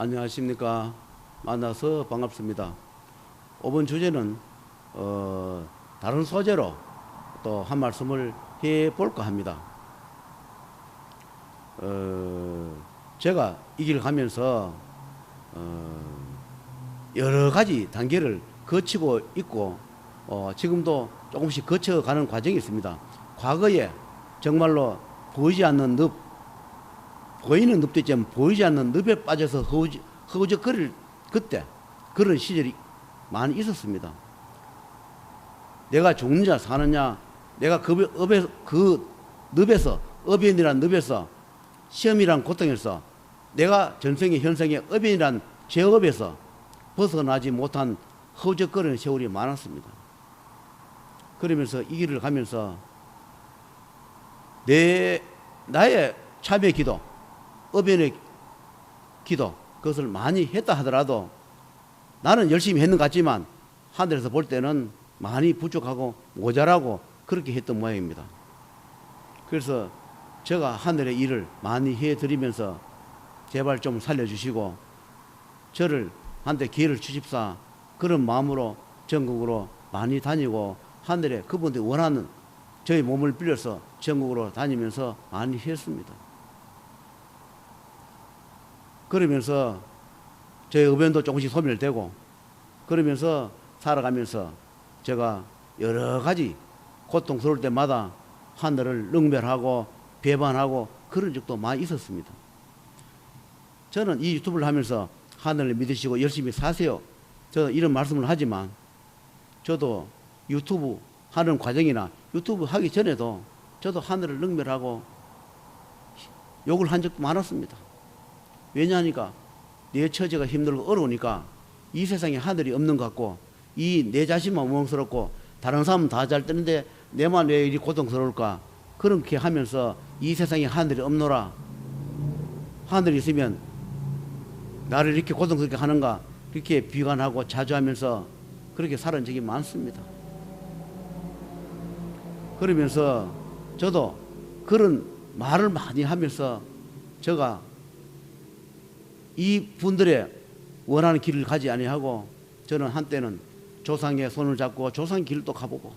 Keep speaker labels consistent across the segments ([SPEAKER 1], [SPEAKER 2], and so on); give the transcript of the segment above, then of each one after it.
[SPEAKER 1] 안녕하십니까. 만나서 반갑습니다. 이번 주제는 다른 소재로 또 한 말씀을 해 볼까 합니다. 제가 이 길 가면서 여러 가지 단계를 거치고 있고 지금도 조금씩 거쳐가는 과정이 있습니다. 과거에 정말로 보이지 않는 늪, 보이는 늪도 있지만 보이지 않는 늪에 빠져서 허우적거릴 그때 그런 시절이 많이 있었습니다. 내가 죽느냐 사느냐, 내가 그 늪에서, 어변이란 늪에서, 시험이란 고통에서, 내가 전생의 현생의 어변이란 죄업에서 벗어나지 못한 허우적거리는 세월이 많았습니다. 그러면서 이 길을 가면서 나의 참의 기도, 어변의 기도, 그것을 많이 했다 하더라도 나는 열심히 했는 것 같지만 하늘에서 볼 때는 많이 부족하고 모자라고 그렇게 했던 모양입니다. 그래서 제가 하늘의 일을 많이 해드리면서 제발 좀 살려주시고 저를 한테 기회를 주십사, 그런 마음으로 전국으로 많이 다니고 하늘에 그분들이 원하는 저희 몸을 빌려서 전국으로 다니면서 많이 했습니다. 그러면서 저희 의변도 조금씩 소멸되고 그러면서 살아가면서 제가 여러 가지 고통스러울 때마다 하늘을 능멸하고 배반하고 그런 적도 많이 있었습니다. 저는 이 유튜브를 하면서 하늘을 믿으시고 열심히 사세요, 저는 이런 말씀을 하지만 저도 유튜브 하는 과정이나 유튜브 하기 전에도 저도 하늘을 능멸하고 욕을 한 적도 많았습니다. 왜냐하니까 내 처지가 힘들고 어려우니까 이 세상에 하늘이 없는 것 같고 이 내 자신만 우멍스럽고 다른 사람은 다 잘 되는데 내만 왜 이리 고통스러울까, 그렇게 하면서 이 세상에 하늘이 없노라, 하늘이 있으면 나를 이렇게 고통스럽게 하는가, 그렇게 비관하고 자주하면서 그렇게 살은 적이 많습니다. 그러면서 저도 그런 말을 많이 하면서 제가 이 분들의 원하는 길을 가지 아니하고 저는 한때는 조상의 손을 잡고 조상 길도 가보고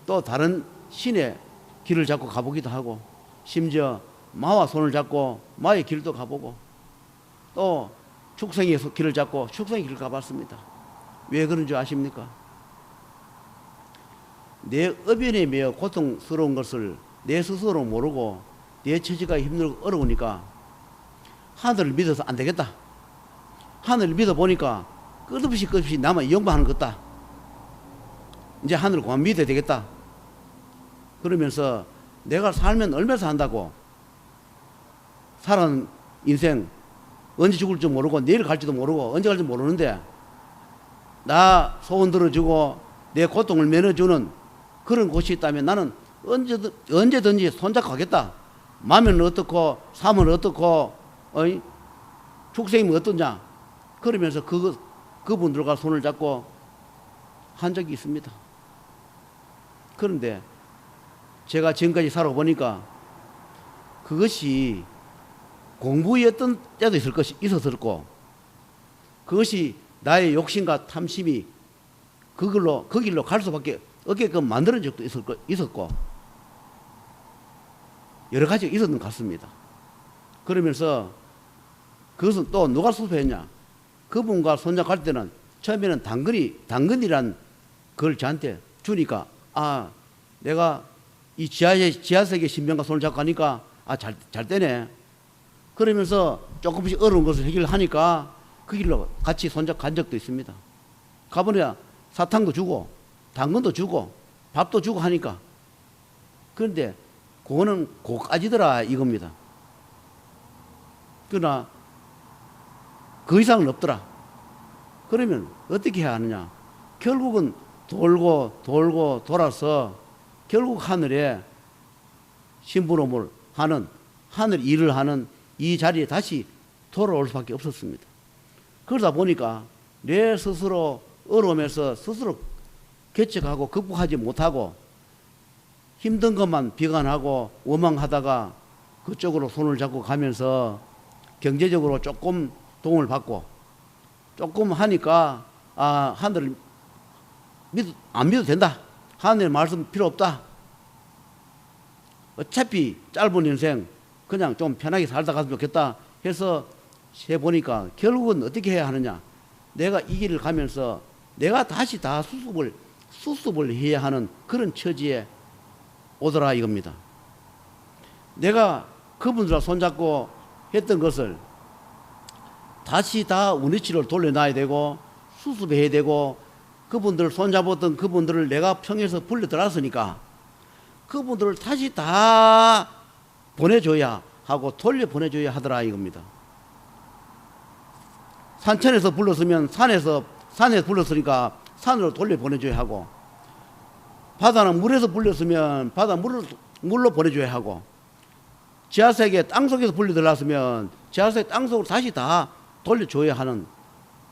[SPEAKER 1] 또 다른 신의 길을 잡고 가보기도 하고 심지어 마와 손을 잡고 마의 길도 가보고 또 축생의 길을 잡고 축생의 길을 가봤습니다. 왜 그런 줄 아십니까? 내 어변에 매여 고통스러운 것을 내 스스로 모르고 내 처지가 힘들고 어려우니까 하늘을 믿어서 안 되겠다, 하늘을 믿어보니까 끝없이 나만 영광하는 것 같다, 이제 하늘을 그만 믿어야 되겠다. 그러면서 내가 살면 얼마나 산다고, 사는 인생 언제 죽을 줄 모르고 내일 갈지도 모르고 언제 갈지 모르는데 나 소원 들어주고 내 고통을 면해주는 그런 곳이 있다면 나는 언제든지 손잡고 가겠다. 마음은 어떻고 삶은 어떻고 축생이면 어떠냐, 그러면서 그분들과 손을 잡고 한 적이 있습니다. 그런데 제가 지금까지 살아보니까 그것이 공부였던 때도 있었고 그것이 나의 욕심과 탐심이 그 길로 갈 수밖에 없게끔 만드는 적도 있었고 여러 가지가 있었던 것 같습니다. 그러면서 그것은 또 누가 수습했냐, 그분과 손잡을 때는 처음에는 당근이란 그걸 저한테 주니까 내가 이 지하세계 신병과 손을 잡고 가니까 잘 되네, 그러면서 조금씩 어려운 것을 해결하니까 그 길로 같이 손잡고 간 적도 있습니다. 가보니까 사탕도 주고 당근도 주고 밥도 주고 하니까, 그런데 그거는 고까지더라 이겁니다. 그러나 그 이상은 없더라. 그러면 어떻게 해야 하느냐, 결국은 돌고 돌아서 결국 하늘에 심부름을 하는, 하늘 일을 하는 이 자리에 다시 돌아올 수밖에 없었습니다. 그러다 보니까 내 스스로 어려움에서 스스로 개척하고 극복하지 못하고 힘든 것만 비관하고 원망하다가 그쪽으로 손을 잡고 가면서 경제적으로 조금 도움을 받고 조금 하니까 하늘을 안 믿어도 된다. 하늘의 말씀 필요 없다. 어차피 짧은 인생 그냥 좀 편하게 살다 갔으면 좋겠다 해서 해보니까 결국은 어떻게 해야 하느냐. 내가 이 길을 가면서 내가 다시 다 수습을 해야 하는 그런 처지에 오더라 이겁니다. 내가 그분들과 손잡고 했던 것을 다시 다 원위치를 돌려놔야 되고 수습해야 되고 그분들 손잡았던 그분들을 내가 평에서 불려들었으니까 그분들을 다시 다 보내줘야 하고 돌려 보내줘야 하더라 이겁니다. 산천에서 불렀으면 산에서 불렀으니까 산으로 돌려 보내줘야 하고 바다는 물에서 불렸으면 바다 물로 보내줘야 하고 지하세계 땅속에서 불려들었으면 지하세계 땅속으로 다시 다 돌려줘야 하는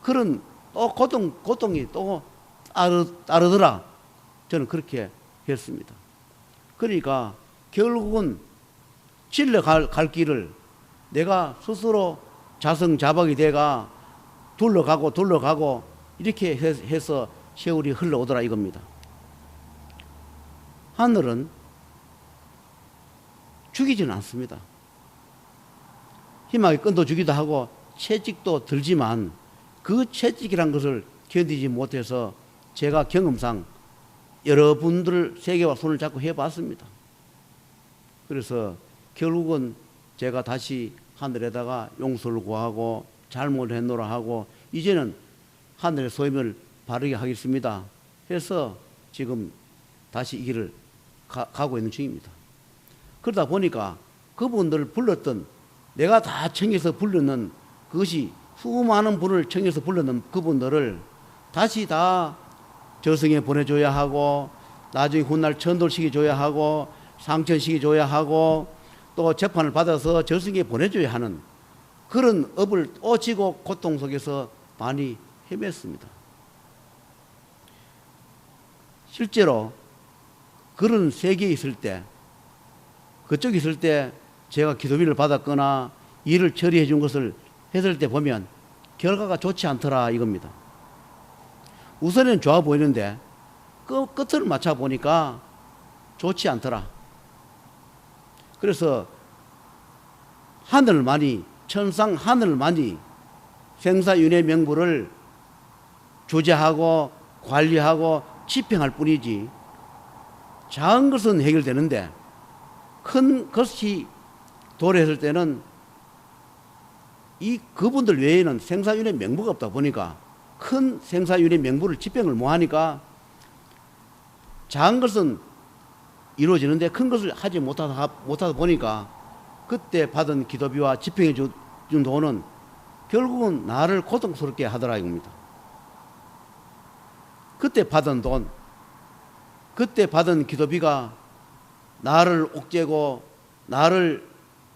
[SPEAKER 1] 그런 또 고통이 또 따르더라. 저는 그렇게 했습니다. 그러니까 결국은 진려 갈 길을 내가 스스로 자성자박이 돼가 둘러가고 이렇게 해서 세월이 흘러오더라 이겁니다. 하늘은 죽이지는 않습니다. 희망의 끈도 주기도 하고 채찍도 들지만 그 채찍이란 것을 견디지 못해서 제가 경험상 여러분들 세계와 손을 잡고 해봤습니다. 그래서 결국은 제가 다시 하늘에다가 용서를 구하고 잘못했노라 하고 이제는 하늘의 소임을 바르게 하겠습니다 해서 지금 다시 이 길을 가고 있는 중입니다. 그러다 보니까 그분들을 불렀던 내가 다 청해서 불렀는 그것이 수많은 분을 청해서 불렀는 그분들을 다시 다 저승에 보내줘야 하고 나중에 훗날 천돌시켜줘야 하고 상천시켜줘야 하고 또 재판을 받아서 저승에 보내줘야 하는 그런 업을 또 지고 고통 속에서 많이 헤맸습니다. 실제로 그런 세계에 있을 때 그쪽에 있을 때 제가 기도비를 받았거나 일을 처리해 준 것을 했을 때 보면 결과가 좋지 않더라 이겁니다. 우선은 좋아 보이는데 끝을 맞춰 보니까 좋지 않더라. 그래서 하늘만이 천상 하늘만이 생사윤회 명부를 주재하고 관리하고 집행할 뿐이지 작은 것은 해결되는데 큰 것이 도래했을 때는 이 그분들 외에는 생사윤회 명부가 없다 보니까 큰 생사윤회 명부를 집행을 못하니까 작은 것은 이루어지는데 큰 것을 하지 못하다 보니까 그때 받은 기도비와 집행해 준 돈은 결국은 나를 고통스럽게 하더라 이겁니다. 그때 받은 돈, 그때 받은 기도비가 나를 옥죄고 나를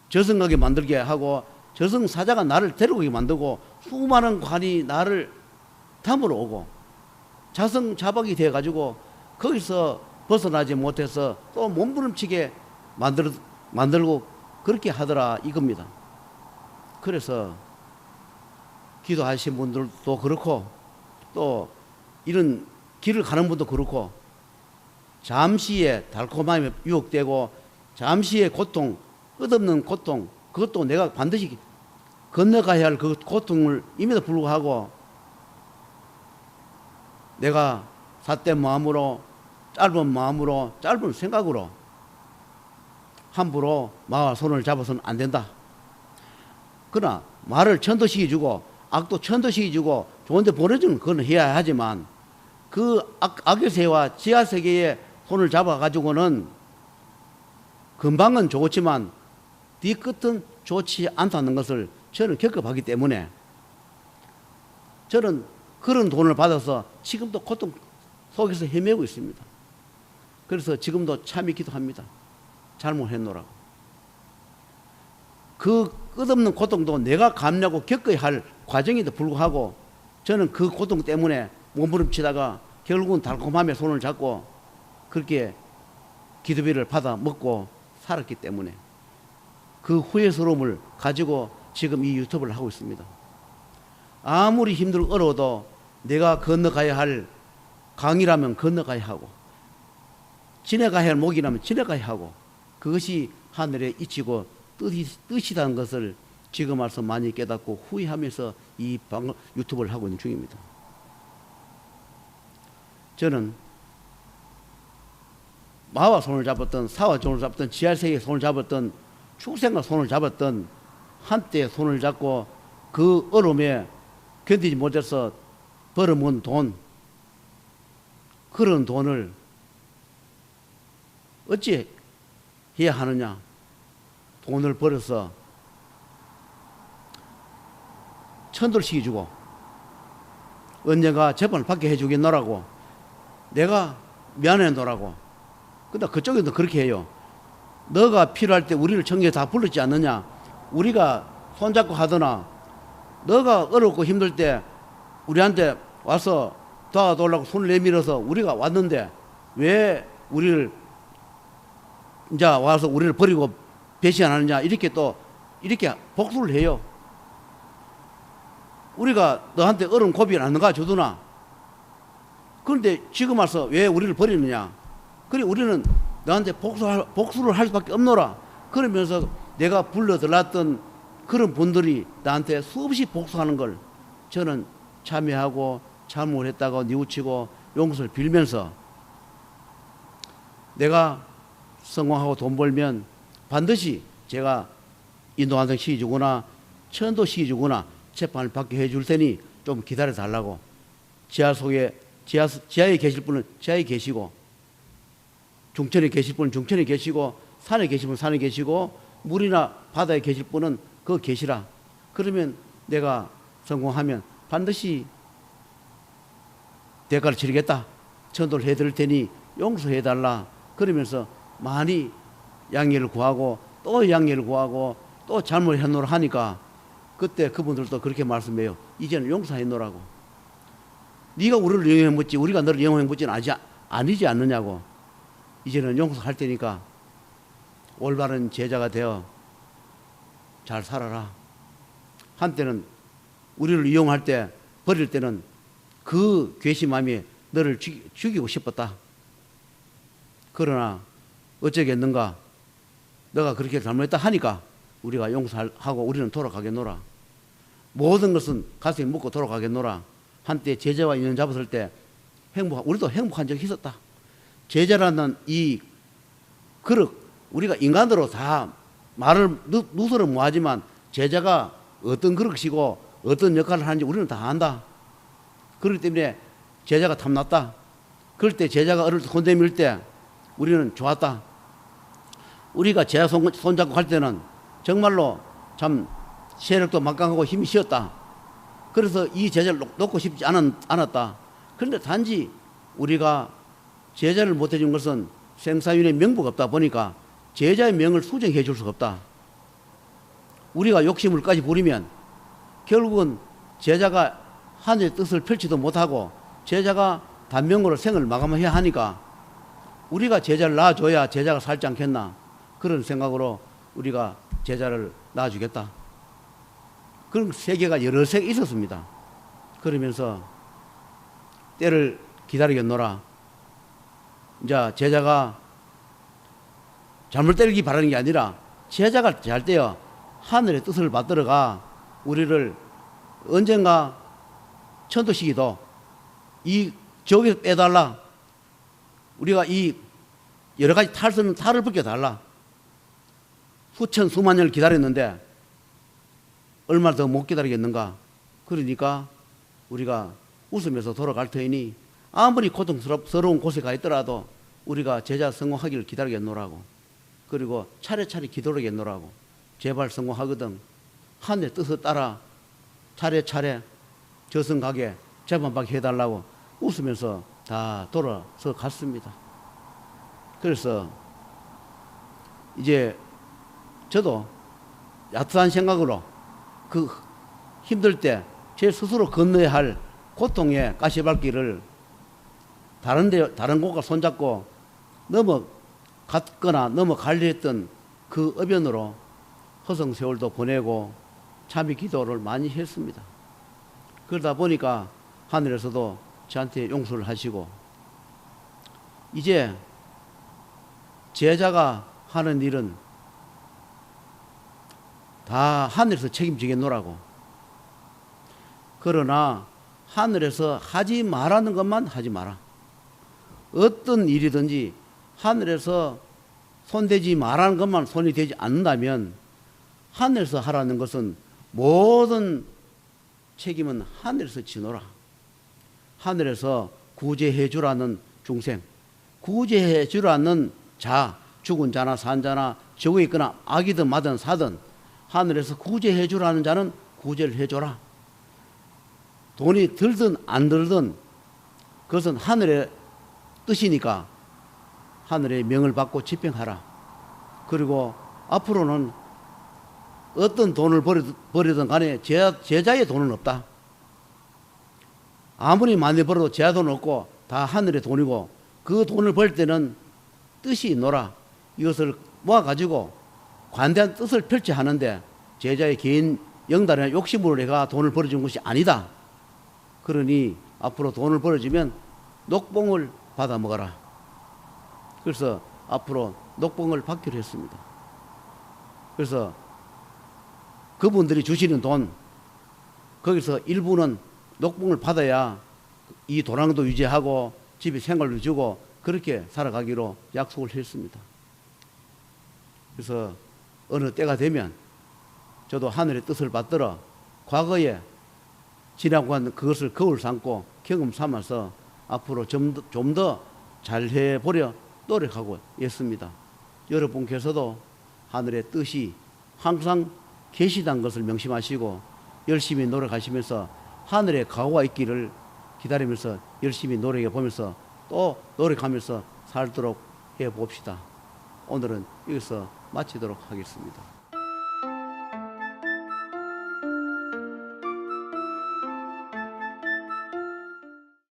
[SPEAKER 1] 저승하게 만들게 하고 저승사자가 나를 데리고 만들고 수많은 관이 나를 담으러 오고 자성자박이 돼가지고 거기서 벗어나지 못해서 또 몸부림치게 만들고 그렇게 하더라 이겁니다. 그래서 기도하신 분들도 그렇고 또 이런 길을 가는 분도 그렇고 잠시의 달콤함에 유혹되고 잠시의 고통, 끝없는 고통 그것도 내가 반드시 건너가야 할 그 고통을 임에도 불구하고 내가 삿된 마음으로 짧은 생각으로 함부로 마와 손을 잡아서는 안 된다. 그러나 말을 천도시켜주고 악도 천도시켜주고 좋은 데 보내주는 그건 해야 하지만 그 악의 세와 지하세계에 손을 잡아가지고는 금방은 좋지만 뒤끝은 좋지 않다는 것을 저는 겪어봤기 때문에 저는 그런 돈을 받아서 지금도 고통 속에서 헤매고 있습니다. 그래서 지금도 참이 기도합니다. 잘못했노라고. 그 끝없는 고통도 내가 감내하고 겪어야 할 과정에도 불구하고 저는 그 고통 때문에 몸부림치다가 결국은 달콤함에 손을 잡고 그렇게 기도비를 받아 먹고 살았기 때문에 그 후회스러움을 가지고 지금 이 유튜브를 하고 있습니다. 아무리 힘들고 어려워도 내가 건너가야 할 강이라면 건너가야 하고, 지내가야 할 목이라면 지내가야 하고, 그것이 하늘의 이치고 뜻이라는 것을 지금 와서 많이 깨닫고 후회하면서 이 유튜브를 하고 있는 중입니다. 저는 마와 손을 잡았던, 사와 손을 잡았던, 지하세계에 손을 잡았던, 축생과 손을 잡았던, 한때 손을 잡고 그 어려움에 견디지 못해서 벌어모은 돈, 그런 돈을 어찌 해야 하느냐. 돈을 벌어서 천도를 시켜주고 언젠가 재판을 받게 해주겠노라고, 내가 미안해노라고. 근데 그쪽에도 그렇게 해요. 너가 필요할 때 우리를 청계에 다 불렀지 않느냐. 우리가 손잡고 하더나 너가 어렵고 힘들 때 우리한테 와서 도와달라고 손을 내밀어서 우리가 왔는데 왜 우리를 이제 와서 우리를 버리고 배신 안 하느냐. 이렇게 또 이렇게 복수를 해요. 우리가 너한테 어려운 고비를 안 가져두나. 그런데 지금 와서 왜 우리를 버리느냐. 그래 우리는 너한테 복수를 할 수밖에 없노라. 그러면서 내가 불러들었던 그런 분들이 나한테 수없이 복수하는 걸 저는 참여하고 잘못을 했다고 뉘우치고 용서를 빌면서, 내가 성공하고 돈 벌면 반드시 제가 인도환생 시켜주거나 천도 시켜주거나 재판을 받게 해줄 테니 좀 기다려 달라고. 지하에 계실 분은 지하에 계시고, 중천에 계실 분은 중천에 계시고, 산에 계실 분은 산에 계시고, 물이나 바다에 계실 분은 거기 계시라. 그러면 내가 성공하면 반드시 대가를 치르겠다. 천도를 해드릴 테니 용서해달라. 그러면서 많이 양해를 구하고 또 양해를 구하고 또 잘못했노라 하니까 그때 그분들도 그렇게 말씀해요. 이제는 용서했노라고. 네가 우리를 이용해묻지 우리가 너를 이용해묻지는 아니지 않느냐고. 이제는 용서할 테니까 올바른 제자가 되어 잘 살아라. 한때는 우리를 이용할 때, 버릴 때는 그 괘씸함이 너를 죽이고 싶었다. 그러나 어쩌겠는가. 너가 그렇게 잘못했다 하니까 우리가 용서하고 우리는 돌아가겠노라. 모든 것은 가슴에 묻고 돌아가겠노라. 한때 제자와 인연 잡았을 때 우리도 행복한 적이 있었다. 제자라는 이 그릇, 우리가 인간으로 다 말을 누설은 뭐하지만 제자가 어떤 그릇이고 어떤 역할을 하는지 우리는 다 안다. 그렇기 때문에 제자가 탐났다. 그럴 때 제자가 어릴 때 손 내밀 때 우리는 좋았다. 우리가 제자 손잡고 갈 때는 정말로 참 세력도 막강하고 힘이 쉬었다. 그래서 이 제자를 놓고 싶지 않았다. 그런데 단지 우리가 제자를 못 해준 것은 생사윤의 명부가 없다 보니까 제자의 명을 수정해 줄 수가 없다. 우리가 욕심을까지 부리면 결국은 제자가 하늘의 뜻을 펼치도 못하고 제자가 단명으로 생을 마감해야 하니까 우리가 제자를 낳아줘야 제자가 살지 않겠나. 그런 생각으로 우리가 제자를 낳아주겠다. 그런 세계가 여러 세 있었습니다. 그러면서 때를 기다리겠노라. 이제 제자가 잘못 때리기 바라는 게 아니라 제자가 잘 되어 하늘의 뜻을 받들어가 우리를 언젠가 천도시기도 이 지옥에서 빼달라. 우리가 이 여러 가지 탈을 벗겨달라. 수천 수만 년을 기다렸는데 얼마나 더 못 기다리겠는가. 그러니까 우리가 웃으면서 돌아갈 터이니 아무리 고통스러운 곳에 가 있더라도 우리가 제자 성공하기를 기다리겠노라고. 그리고 차례차례 기도하겠노라고. 제발 성공하거든. 하늘의 뜻을 따라 차례차례 저승가게 재판받게 해달라고 웃으면서 다 돌아서 갔습니다. 그래서 이제 저도 야트한 생각으로 그 힘들 때 제 스스로 건너야 할 고통의 가시밭길을 다른 곳과 손잡고 넘어갔거나 넘어가려 했던 그 어변으로 허송세월도 보내고 참여 기도를 많이 했습니다. 그러다 보니까 하늘에서도 저한테 용서를 하시고, 이제 제자가 하는 일은 다 하늘에서 책임지겠노라고. 그러나 하늘에서 하지 말라는 것만 하지 마라. 어떤 일이든지 하늘에서 손대지 말라는 것만 손이 되지 않는다면 하늘에서 하라는 것은 모든 책임은 하늘에서 지노라. 하늘에서 구제해 주라는 중생, 구제해 주라는 자, 죽은 자나 산 자나 지옥에 있거나 악이든 마든 사든 하늘에서 구제해 주라는 자는 구제를 해줘라. 돈이 들든 안 들든 그것은 하늘의 뜻이니까 하늘의 명을 받고 집행하라. 그리고 앞으로는 어떤 돈을 버리든 간에 제자의 돈은 없다. 아무리 많이 벌어도 제자 돈은 없고 다 하늘의 돈이고, 그 돈을 벌 때는 뜻이 있노라. 이것을 모아가지고 관대한 뜻을 펼쳐 하는데 제자의 개인 영달이나 욕심으로 내가 돈을 벌어준 것이 아니다. 그러니 앞으로 돈을 벌어주면 녹봉을 받아 먹어라. 그래서 앞으로 녹봉을 받기로 했습니다. 그래서 그분들이 주시는 돈, 거기서 일부는 녹봉을 받아야 이 도랑도 유지하고 집에 생활도 주고 그렇게 살아가기로 약속을 했습니다. 그래서 어느 때가 되면 저도 하늘의 뜻을 받들어 과거에 지나고 간 그것을 거울 삼고 경험 삼아서 앞으로 좀 더 잘해보려 노력하고 있습니다. 여러분께서도 하늘의 뜻이 항상 계시다는 것을 명심하시고 열심히 노력하시면서 하늘의 가호가 있기를 기다리면서 열심히 노력해 보면서 또 노력하면서 살도록 해봅시다. 오늘은 여기서 마치도록 하겠습니다.